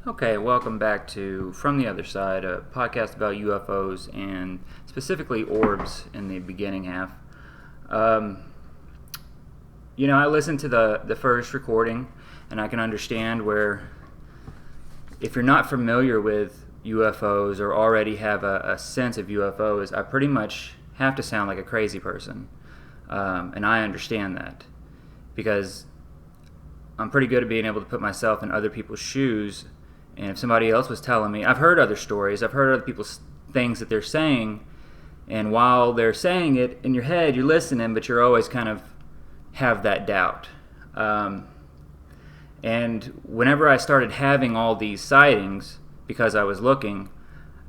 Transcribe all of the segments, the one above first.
Okay, welcome back to From the Other Side, a podcast about UFOs and specifically orbs in the beginning half. I listened to the first recording, and I can understand where if you're not familiar with UFOs or already have a sense of UFOs, I pretty much have to sound like a crazy person. And I understand that because I'm pretty good at being able to put myself in other people's shoes. And if somebody else was telling me, I've heard other stories, I've heard other people's things that they're saying, and while they're saying it in your head, you're listening, but you're always kind of have that doubt. And whenever I started having all these sightings, because I was looking,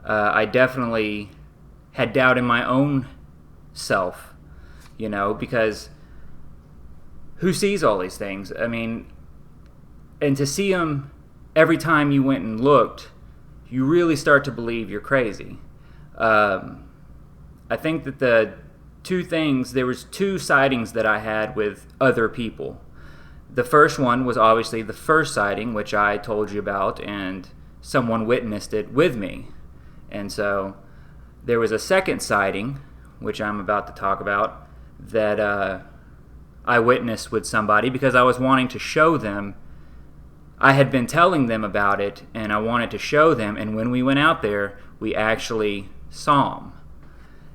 I definitely had doubt in my own self, because who sees all these things? I mean, and to see them every time you went and looked, you really start to believe you're crazy. I think that there was two sightings that I had with other people. The first one was obviously the first sighting, which I told you about, and someone witnessed it with me. And so there was a second sighting, which I'm about to talk about, that I witnessed with somebody because I was wanting to show them. I had been telling them about it, and I wanted to show them, and when we went out there, we actually saw them.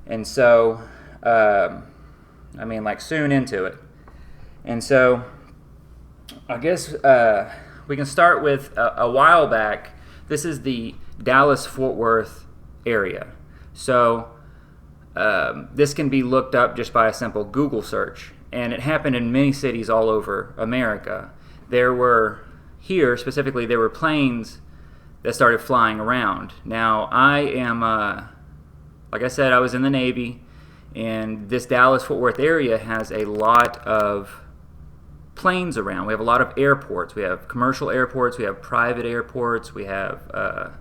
And so, soon into it. And so, I guess we can start with a while back. This is the Dallas-Fort Worth area. So, this can be looked up just by a simple Google search, and it happened in many cities all over America. Here, specifically, there were planes that started flying around. Now, I am, like I said, I was in the Navy, and this Dallas-Fort Worth area has a lot of planes around. We have a lot of airports. We have commercial airports, we have private airports, we have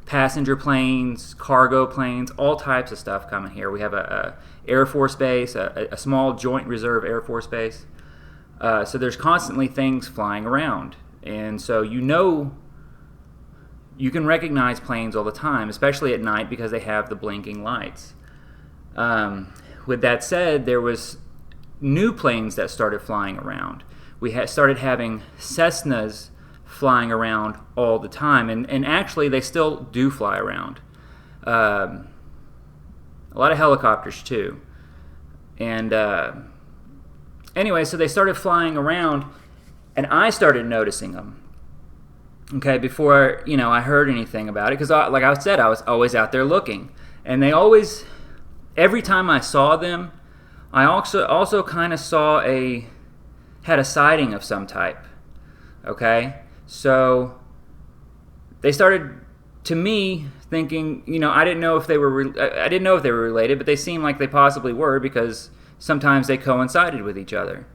passenger planes, cargo planes, all types of stuff coming here. We have a Air Force base, a small Joint Reserve Air Force base. So there's constantly things flying around. And so you can recognize planes all the time, especially at night because they have the blinking lights. With that said, there was new planes that started flying around. We started having Cessnas flying around all the time, and actually they still do fly around. A lot of helicopters too. And anyway, so they started flying around, and I started noticing them, okay, before, I heard anything about it. Because, like I said, I was always out there looking. And every time I saw them, I also kind of had a sighting of some type, okay? So they started, to me, thinking, I didn't know if they were related, but they seemed like they possibly were because sometimes they coincided with each other.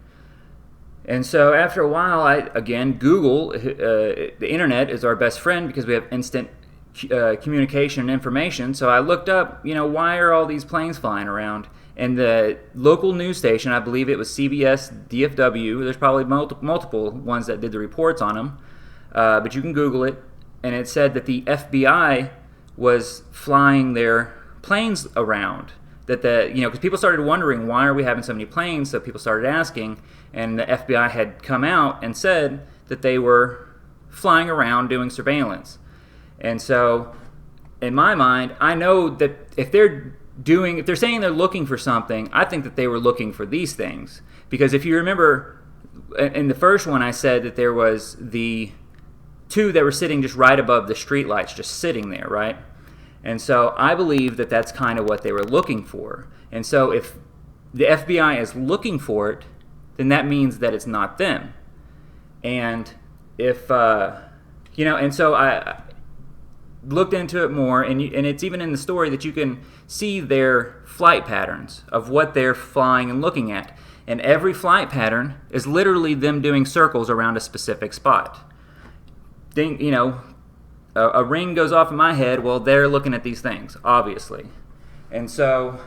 And so after a while, Google, the internet is our best friend because we have instant communication and information. So I looked up, why are all these planes flying around? And the local news station, I believe it was CBS DFW, there's probably multiple ones that did the reports on them, but you can Google it, and it said that the FBI was flying their planes around. Because people started wondering, why are we having so many planes? So people started asking, and the FBI had come out and said that they were flying around doing surveillance. And so, in my mind, I know that if they're saying they're looking for something, I think that they were looking for these things. Because if you remember, in the first one, I said that there was the two that were sitting just right above the streetlights, just sitting there, right? And so I believe that that's kind of what they were looking for. And so if the FBI is looking for it, then that means that it's not them. And if, and so I looked into it more, and it's even in the story that you can see their flight patterns of what they're flying and looking at. And every flight pattern is literally them doing circles around a specific spot. A ring goes off in my head, well, they're looking at these things, obviously. And so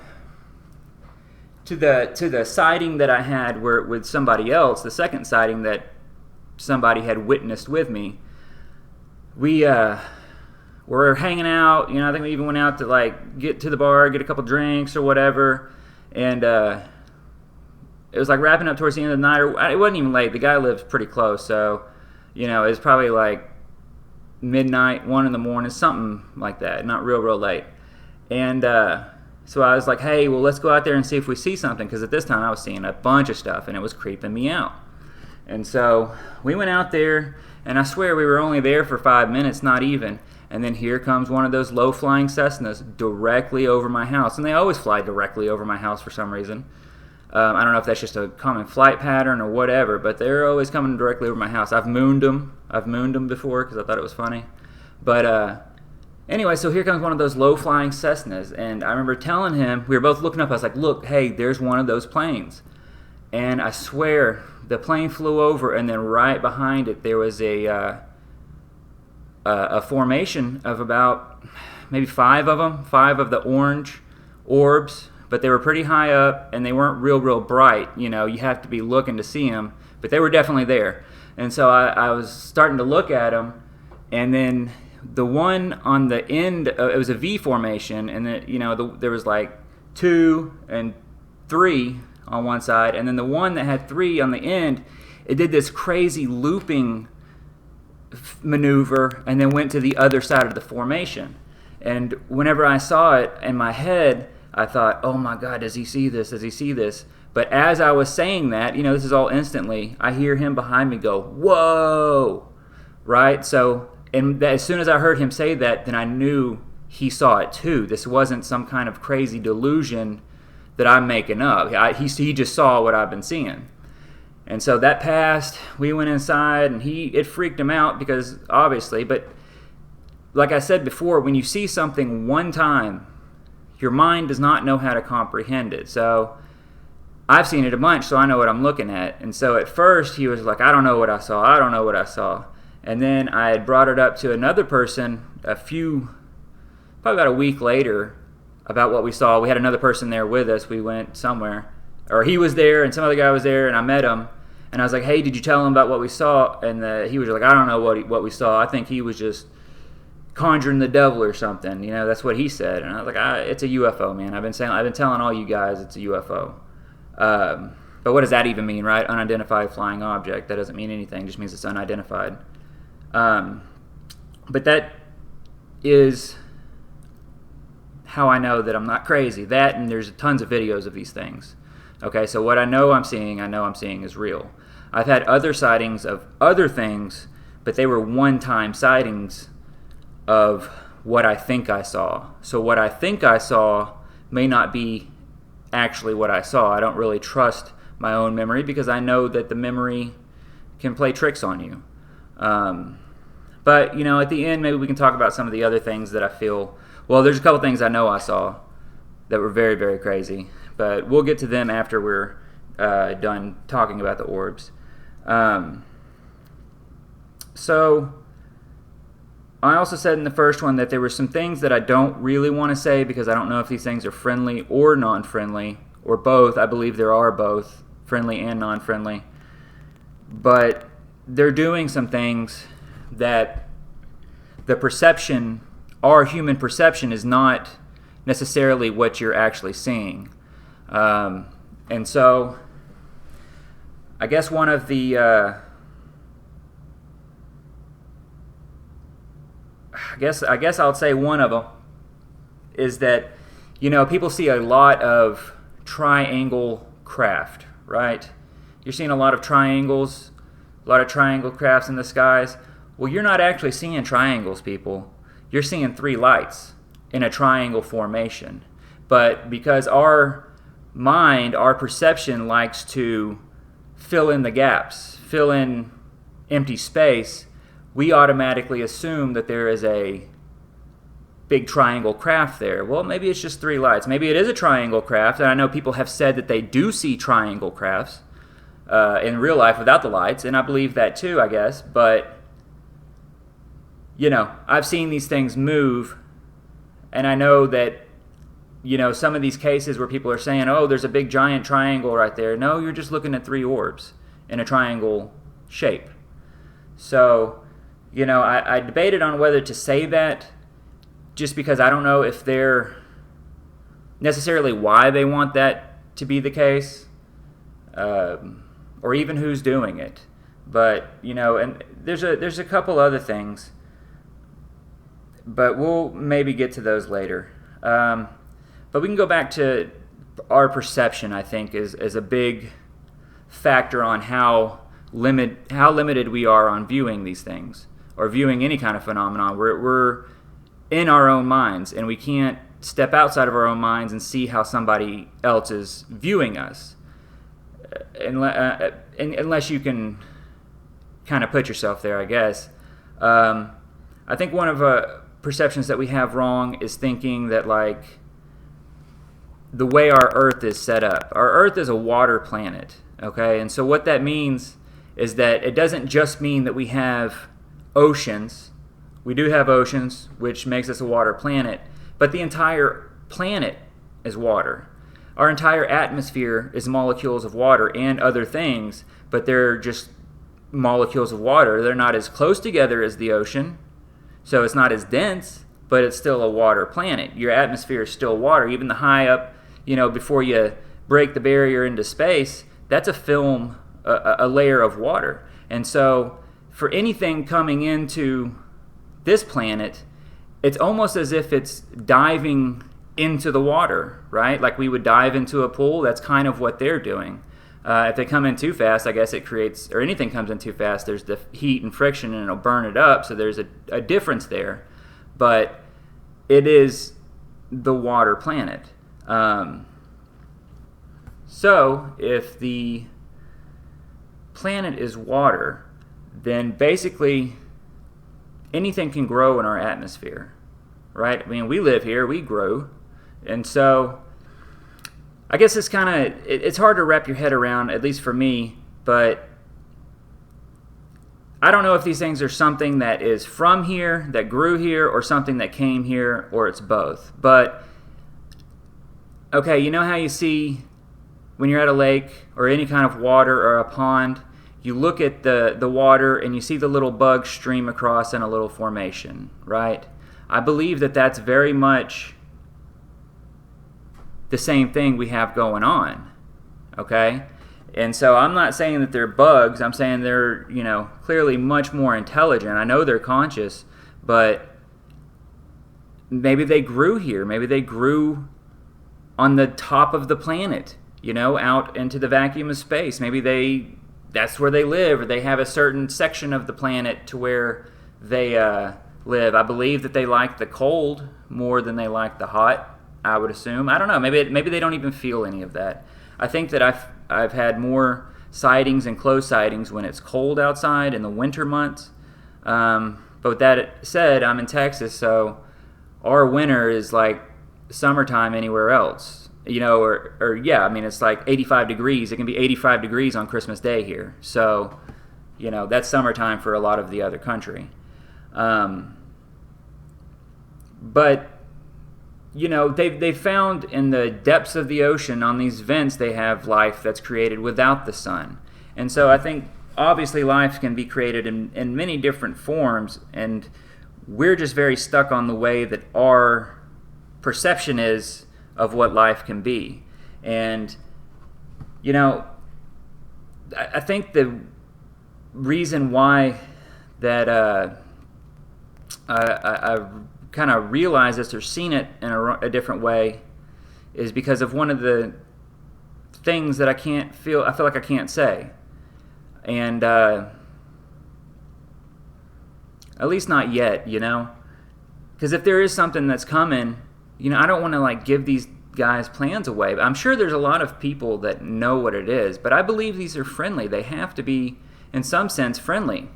to the sighting that I had with somebody else, the second sighting that somebody had witnessed with me, we were hanging out. I think we even went out to like get to the bar, get a couple drinks or whatever, and it was like wrapping up towards the end of the night. Or it wasn't even late. The guy lives pretty close, so it was probably like midnight, 1 in the morning, something like that. Not real late. And so I was like, hey, well, let's go out there and see if we see something, because at this time I was seeing a bunch of stuff and it was creeping me out. And so we went out there, and I swear we were only there for 5 minutes, not even. And then here comes one of those low-flying Cessnas directly over my house. And they always fly directly over my house for some reason. I don't know if that's just a common flight pattern or whatever, but they're always coming directly over my house. I've mooned them before because I thought it was funny. But anyway, so here comes one of those low-flying Cessnas. And I remember telling him, we were both looking up, I was like, look, hey, there's one of those planes. And I swear, the plane flew over, and then right behind it there was a formation of about maybe 5 of them, 5 of the orange orbs, but they were pretty high up, and they weren't real bright. You have to be looking to see them, but they were definitely there. And so I was starting to look at them, and then the one on the end, it was a V formation, and there was like 2 and 3 on one side, and then the one that had 3 on the end, it did this crazy looping maneuver and then went to the other side of the formation. And whenever I saw it in my head, I thought, oh my God, does he see this? Does he see this? But as I was saying that, this is all instantly, I hear him behind me go, whoa, right? So, and as soon as I heard him say that, then I knew he saw it too. This wasn't some kind of crazy delusion that I'm making up. He just saw what I've been seeing. And so that passed, we went inside, and it freaked him out because obviously, but like I said before, when you see something one time, your mind does not know how to comprehend it. So I've seen it a bunch, so I know what I'm looking at. And so at first he was like, I don't know what I saw. And then I had brought it up to another person probably about a week later about what we saw. We had another person there with us. We went somewhere, or he was there and some other guy was there, and I met him. And I was like, hey, did you tell him about what we saw? And he was like, I don't know what we saw. I think he was just conjuring the devil or something. That's what he said. And I was like, it's a UFO, man. I've been telling all you guys it's a UFO. But what does that even mean, right? Unidentified flying object. That doesn't mean anything. It just means it's unidentified. But that is how I know that I'm not crazy. That, and there's tons of videos of these things. Okay, so what I know I'm seeing is real. I've had other sightings of other things, but they were one-time sightings of what I think I saw. So what I think I saw may not be actually what I saw. I don't really trust my own memory because I know that the memory can play tricks on you. But, at the end, maybe we can talk about some of the other things that I feel. Well, there's a couple things I know I saw that were very, very crazy. But we'll get to them after we're done talking about the orbs. So I also said in the first one that there were some things that I don't really want to say because I don't know if these things are friendly or non-friendly, or both. I believe there are both, friendly and non-friendly. But they're doing some things that the perception, our human perception, is not necessarily what you're actually seeing. And so I guess one of the I guess I'll say one of them is that people see a lot of triangle craft, right? You're seeing a lot of triangles, a lot of triangle crafts in the skies. Well, you're not actually seeing triangles, people. You're seeing 3 lights in a triangle formation. But because our mind, our perception likes to fill in the gaps, fill in empty space, we automatically assume that there is a big triangle craft there. Well, maybe it's just 3 lights. Maybe it is a triangle craft, and I know people have said that they do see triangle crafts in real life without the lights, and I believe that too, I guess. But, I've seen these things move, and I know that some of these cases where people are saying, oh, there's a big giant triangle right there. No, you're just looking at 3 orbs in a triangle shape. So, I debated on whether to say that, just because I don't know if they're necessarily why they want that to be the case, or even who's doing it. But and there's a couple other things, but we'll maybe get to those later. But we can go back to our perception. I think is a big factor on how limited we are on viewing these things, or viewing any kind of phenomenon. We're in our own minds, and we can't step outside of our own minds and see how somebody else is viewing us, unless you can kind of put yourself there, I guess. I think one of perceptions that we have wrong is thinking that, like, the way our Earth is set up. Our Earth is a water planet, okay? And so what that means is that it doesn't just mean that we have oceans. We do have oceans, which makes us a water planet, but the entire planet is water. Our entire atmosphere is molecules of water and other things, but they're just molecules of water. They're not as close together as the ocean, so it's not as dense, but it's still a water planet. Your atmosphere is still water. Even the high up, before you break the barrier into space, that's a film, a layer of water. And so for anything coming into this planet, it's almost as if it's diving into the water, right? Like we would dive into a pool. That's kind of what they're doing. If they come in too fast, I guess it creates, or anything comes in too fast, there's the heat and friction, and it'll burn it up. So there's a difference there. But it is the water planet. So if the planet is water, then basically anything can grow in our atmosphere, right? I mean, we live here, we grow. And so I guess it's it's hard to wrap your head around, at least for me, but I don't know if these things are something that is from here, that grew here, or something that came here, or it's both. But, okay, you know how you see when you're at a lake or any kind of water or a pond, you look at the water and you see the little bugs stream across in a little formation, right? I believe that that's very much the same thing we have going on, okay? And so I'm not saying that they're bugs. I'm saying they're, clearly much more intelligent. I know they're conscious, but maybe they grew here. Maybe they grew on the top of the planet, out into the vacuum of space. Maybe that's where they live, or they have a certain section of the planet to where they live. I believe that they like the cold more than they like the hot, I would assume. I don't know. Maybe they don't even feel any of that. I think that I've had more sightings and close sightings when it's cold outside in the winter months. But with that said, I'm in Texas, so our winter is like summertime anywhere else. It's like 85 degrees. It can be 85 degrees on Christmas Day here. So, that's summertime for a lot of the other country. But they found in the depths of the ocean, on these vents, they have life that's created without the sun. And so I think obviously life can be created in many different forms, and we're just very stuck on the way that our perception is of what life can be. And I think the reason why that I kind of realized this or seen it in a different way is because of one of the things that I feel like I can't say. And at least not yet, because if there is something that's coming, I don't want to give these guys plans away. I'm sure there's a lot of people that know what it is, but I believe these are friendly. They have to be, in some sense, friendly,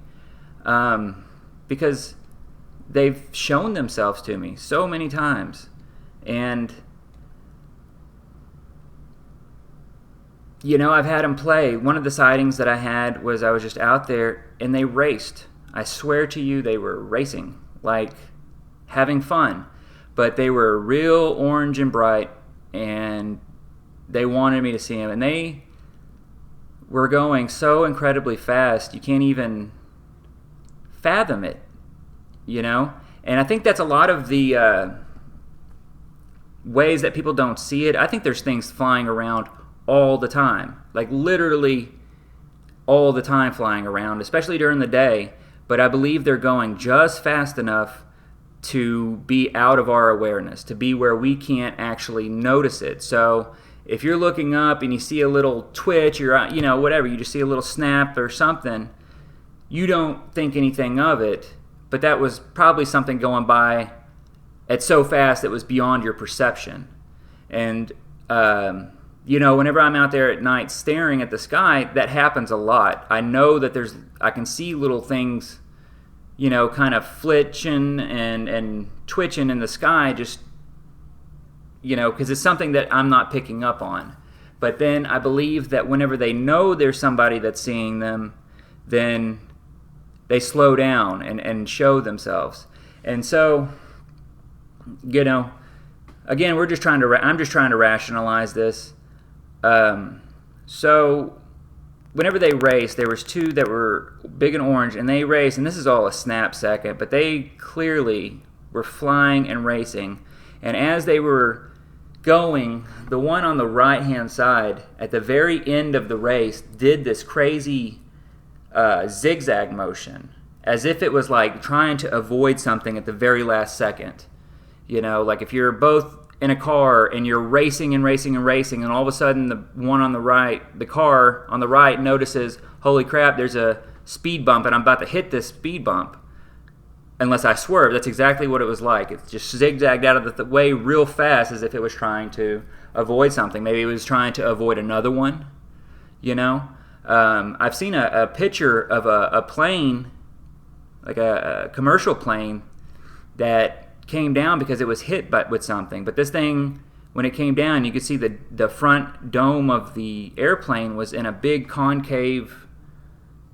because they've shown themselves to me so many times. And I've had them play. One of the sightings that I had was I was just out there and they raced. I swear to you, they were racing, like having fun. But they were real orange and bright, and they wanted me to see them. And they were going so incredibly fast, you can't even fathom it. you know? And I think that's a lot of the ways that people don't see it. I think there's things flying around all the time, like literally all the time flying around, especially during the day. But I believe they're going just fast enough to be out of our awareness, to be where we can't actually notice it. So if you're looking up and you see a little twitch, or whatever, you just see a little snap or something, you don't think anything of it, but that was probably something going by at so fast it was beyond your perception. And whenever I'm out there at night staring at the sky, that happens a lot. I know that I can see little things, kind of flitching and twitching in the sky, just, because it's something that I'm not picking up on. But then I believe that whenever they know there's somebody that's seeing them, then they slow down and show themselves. And so, again, I'm just trying to rationalize this. So whenever they raced, there was two that were big and orange, and they raced, and this is all a snap second, but they clearly were flying and racing. And as they were going, the one on the right-hand side, at the very end of the race, did this crazy zigzag motion, as if it was like trying to avoid something at the very last second. Like if you're both in a car and you're racing and racing and racing, and all of a sudden the car on the right notices, holy crap, there's a speed bump and I'm about to hit this speed bump unless I swerve. That's exactly what it was like. It just zigzagged out of the way real fast, as if it was trying to avoid something. Maybe it was trying to avoid another one. I've seen a picture of a plane, like a commercial plane, that came down because it was hit with something. But this thing, when it came down, you could see the front dome of the airplane was in a big concave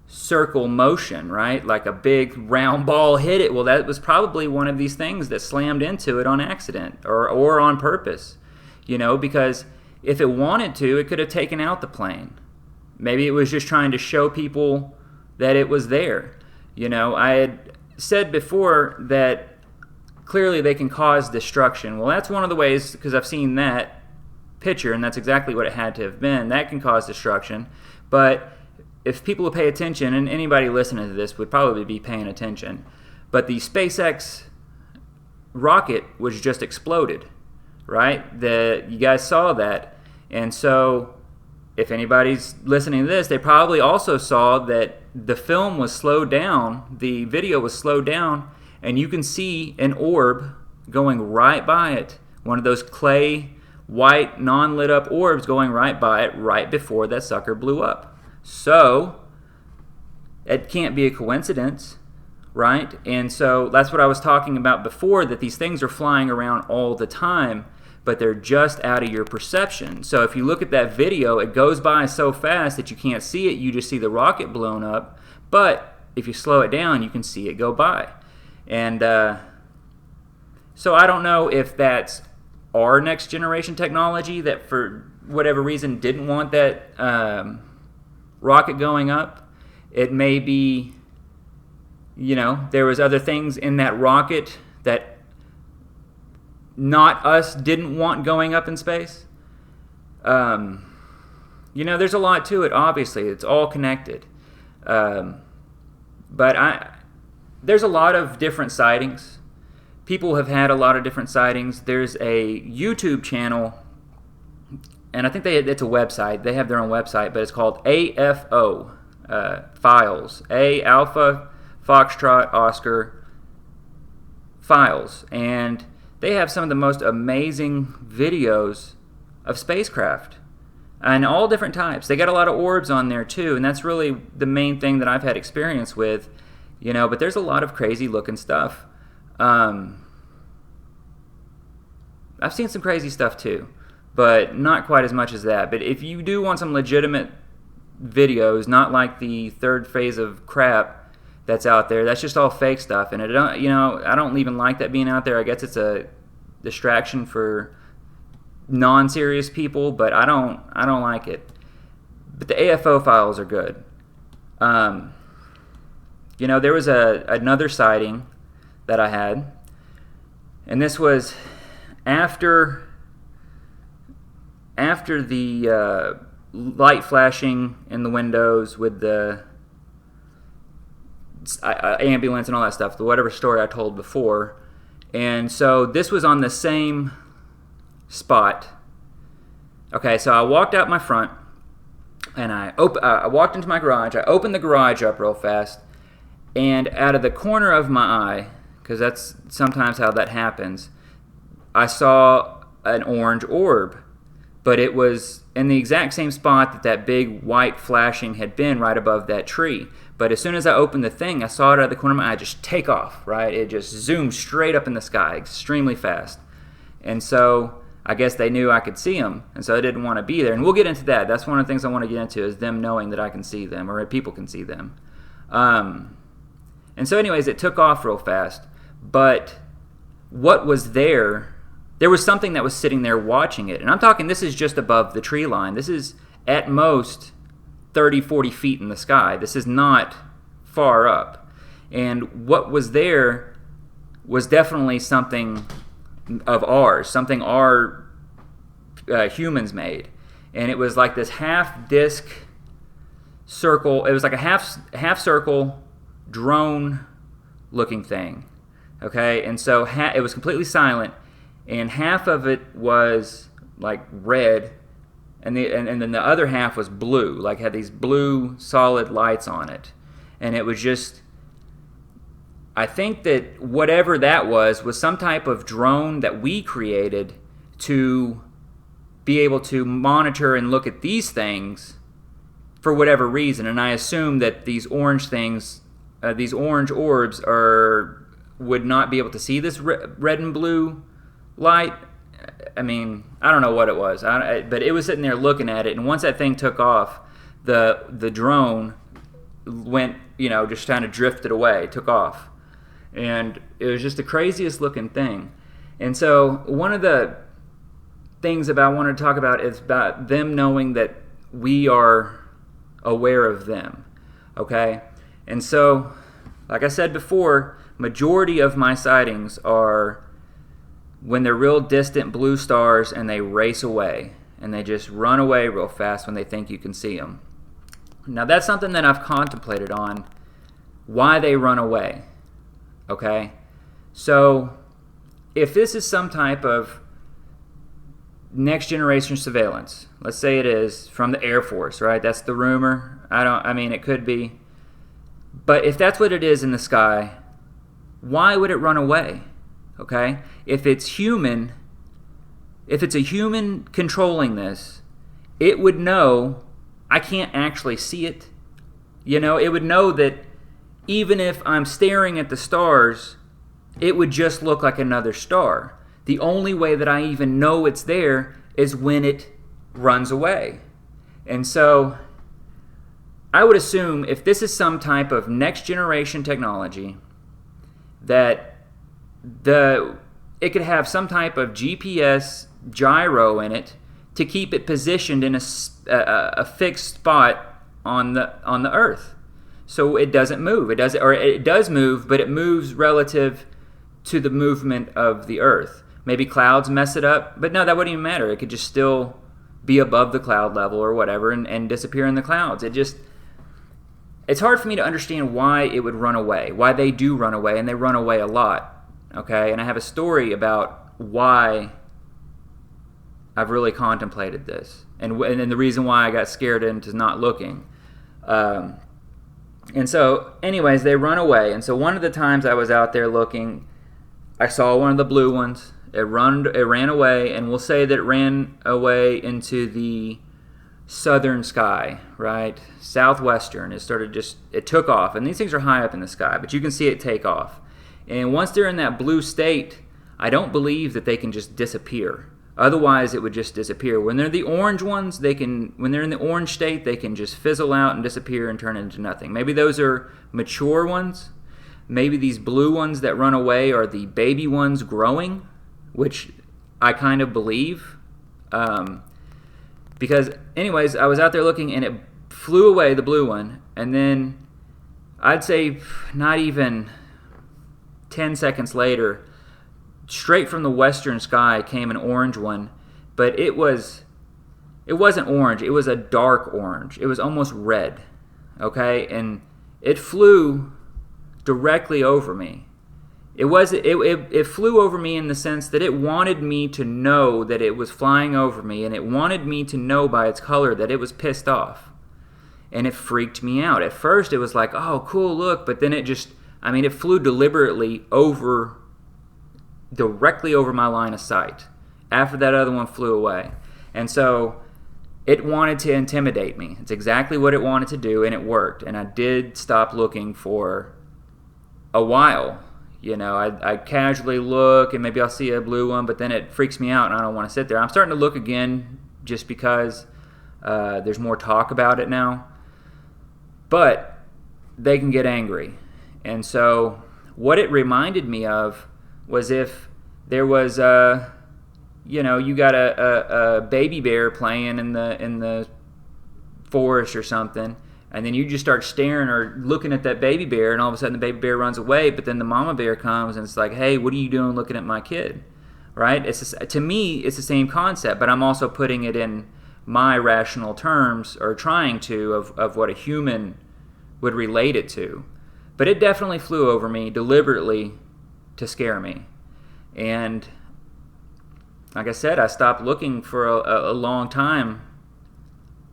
circle motion, right? Like a big round ball hit it. Well, that was probably one of these things that slammed into it on accident or on purpose, because if it wanted to, it could have taken out the plane. Maybe it was just trying to show people that it was there. I had said before that clearly they can cause destruction. Well, that's one of the ways, because I've seen that picture, and that's exactly what it had to have been. That can cause destruction. But if people would pay attention, and anybody listening to this would probably be paying attention, but the SpaceX rocket was just exploded, right? You guys saw that. And so if anybody's listening to this, they probably also saw that the film was slowed down, the video was slowed down, and you can see an orb going right by it. One of those clay, white, non-lit up orbs going right by it right before that sucker blew up. So, it can't be a coincidence, right? And so that's what I was talking about before, that these things are flying around all the time, but they're just out of your perception. So if you look at that video, it goes by so fast that you can't see it. You just see the rocket blown up. But if you slow it down, you can see it go by. And so I don't know if that's our next generation technology that for whatever reason didn't want that rocket going up. It may be, there was other things in that rocket that not us didn't want going up in space. There's a lot to it, obviously. It's all connected. But there's a lot of different sightings. People have had a lot of different sightings. There's a YouTube channel, and I think it's a website. They have their own website, but it's called AFO Files. A Alpha Foxtrot Oscar Files. And they have some of the most amazing videos of spacecraft, and all different types. They got a lot of orbs on there too, and that's really the main thing that I've had experience with. But there's a lot of crazy looking stuff. I've seen some crazy stuff too, but not quite as much as that. But if you do want some legitimate videos, not like the third phase of crap that's out there, that's just all fake stuff. And I don't even like that being out there. I guess it's a distraction for non-serious people, but I don't like it. But the AFO files are good. There was another sighting that I had, and this was after the light flashing in the windows with the ambulance and all that stuff, whatever story I told before. And so this was on the same spot. Okay, so I walked out my front, and I walked into my garage. I opened the garage up real fast, and out of the corner of my eye, because that's sometimes how that happens, I saw an orange orb. But it was in the exact same spot that big white flashing had been, right above that tree. But as soon as I opened the thing, I saw it out of the corner of my eye just take off, right? It just zoomed straight up in the sky extremely fast. And so I guess they knew I could see them, and so they didn't want to be there. And we'll get into that. That's one of the things I want to get into, is them knowing that I can see them, or people can see them. And so anyways, it took off real fast. But what was there was something that was sitting there watching it. And I'm talking, this is just above the tree line. This is at most 30, 40 feet in the sky. This is not far up. And what was there was definitely something of ours, something our humans made. And it was like this half disc circle. It was like a half circle drone looking thing. Okay, and so it was completely silent, and half of it was like red, and then the other half was blue, like had these blue solid lights on it. And it was just, I think that whatever that was some type of drone that we created to be able to monitor and look at these things for whatever reason. And I assume that these orange things, these orange orbs, would not be able to see this red and blue light. I mean, I don't know what it was, but it was sitting there looking at it. And once that thing took off, the drone went, just kind of drifted away, took off. And it was just the craziest looking thing. And so one of the things that I wanted to talk about is about them knowing that we are aware of them. Okay? And so, like I said before, majority of my sightings are when they're real distant blue stars and they race away. And they just run away real fast when they think you can see them. Now that's something that I've contemplated on, why they run away. Okay? So if this is some type of next generation surveillance, let's say it is from the Air Force, right? That's the rumor. It could be. But if that's what it is in the sky, why would it run away? Okay? If it's a human controlling this, it would know I can't actually see it. It would know that even if I'm staring at the stars, it would just look like another star. The only way that I even know it's there is when it runs away. And so I would assume if this is some type of next generation technology, that it could have some type of GPS gyro in it to keep it positioned in a fixed spot on the Earth, so it doesn't move. It does move, but it moves relative to the movement of the Earth. Maybe clouds mess it up, but no, that wouldn't even matter. It could just still be above the cloud level or whatever and disappear in the clouds. It's hard for me to understand why it would run away, why they do run away, and they run away a lot. Okay, and I have a story about why I've really contemplated this, and the reason why I got scared into not looking. And so, anyways, they run away. And so one of the times I was out there looking, I saw one of the blue ones. It ran away, and we'll say that it ran away into the southern sky, right? Southwestern. It took off. And these things are high up in the sky, but you can see it take off. And once they're in that blue state, I don't believe that they can just disappear. Otherwise, it would just disappear. When they're the orange ones, when they're in the orange state, they can just fizzle out and disappear and turn into nothing. Maybe those are mature ones. Maybe these blue ones that run away are the baby ones growing, which I kind of believe. Because, anyways, I was out there looking, and it flew away, the blue one, and then I'd say not even 10 seconds later, straight from the western sky came an orange one, but it wasn't orange. It was a dark orange. It was almost red, okay? And it flew directly over me. It flew over me in the sense that it wanted me to know that it was flying over me, and it wanted me to know by its color that it was pissed off. And it freaked me out. At first it was like, oh, cool, look, but then it flew directly over my line of sight after that other one flew away. And so it wanted to intimidate me. It's exactly what it wanted to do, and it worked. And I did stop looking for a while. I casually look, and maybe I'll see a blue one, but then it freaks me out, and I don't want to sit there. I'm starting to look again just because there's more talk about it now. But they can get angry. And so what it reminded me of was if there was you got a baby bear playing in the forest or something, and then you just start staring or looking at that baby bear, and all of a sudden the baby bear runs away, but then the mama bear comes and it's like, hey, what are you doing looking at my kid? Right? To me, it's the same concept, but I'm also putting it in my rational terms, or trying to, of what a human would relate it to. But it definitely flew over me deliberately to scare me. And like I said, I stopped looking for a long time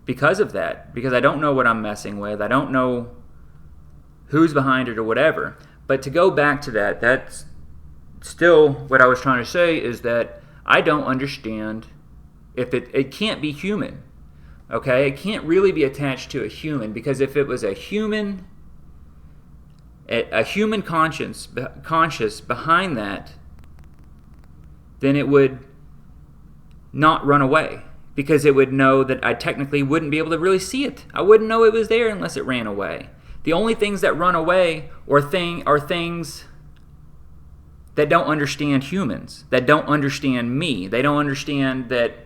because of that, because I don't know what I'm messing with. I don't know who's behind it or whatever. But to go back to that, that's still what I was trying to say, is that I don't understand if it can't be human. Okay? It can't really be attached to a human, because if it was a human conscious behind that, then it would not run away, because it would know that I technically wouldn't be able to really see it. I wouldn't know it was there unless it ran away. The only things that run away are things that don't understand humans, that don't understand me. They don't understand that.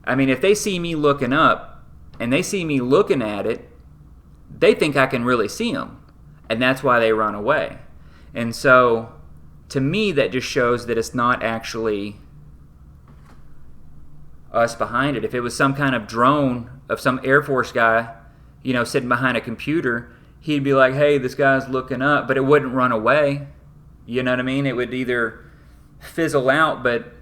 If they see me looking up and they see me looking at it, they think I can really see them, and that's why they run away. And so to me, that just shows that it's not actually us behind it. If it was some kind of drone of some Air Force guy, sitting behind a computer, he'd be like, hey, this guy's looking up, but it wouldn't run away. You know what I mean? It would either fizzle out, but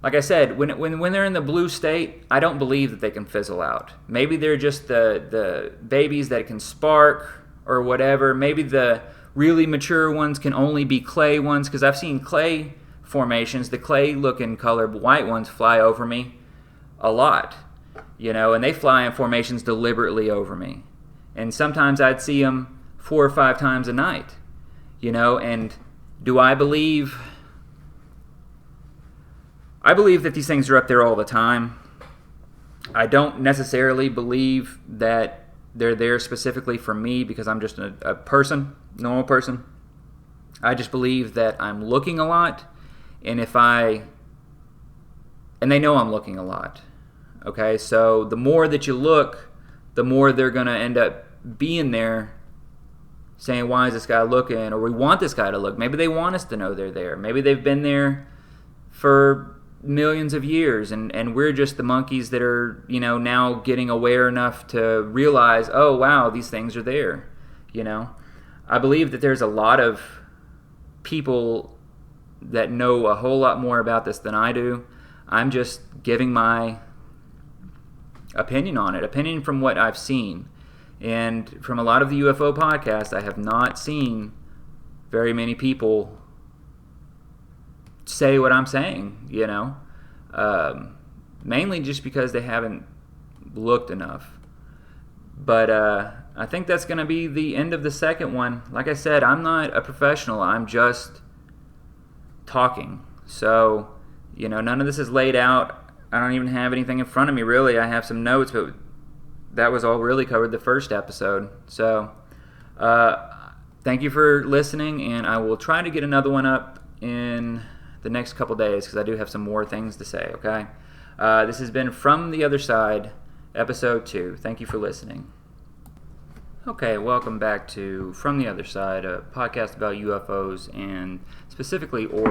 like I said, when they're in the blue state, I don't believe that they can fizzle out. Maybe they're just the babies that can spark or whatever. Maybe the really mature ones can only be clay ones, because I've seen clay formations, the clay-looking colored white ones, fly over me a lot, and they fly in formations deliberately over me. And sometimes I'd see them 4 or 5 times a night, and do I believe that these things are up there all the time. I don't necessarily believe that they're there specifically for me, because I'm just a person, normal person. I just believe that I'm looking a lot, and they know I'm looking a lot. Okay, so the more that you look, the more they're going to end up being there saying, why is this guy looking? Or we want this guy to look. Maybe they want us to know they're there. Maybe they've been there for millions of years, and we're just the monkeys that are, now getting aware enough to realize, oh, wow, these things are there. I believe that there's a lot of people that know a whole lot more about this than I do. I'm just giving my opinion from what I've seen. And from a lot of the UFO podcasts, I have not seen very many people say what I'm saying, mainly just because they haven't looked enough. But I think that's going to be the end of the second one. Like I said, I'm not a professional. I'm just talking. So, none of this is laid out. I don't even have anything in front of me, really. I have some notes, but that was all really covered the first episode. So, thank you for listening, and I will try to get another one up in the next couple days, because I do have some more things to say, okay? This has been From the Other Side, Episode 2. Thank you for listening. Okay, welcome back to From the Other Side, a podcast about UFOs and specifically Orbs.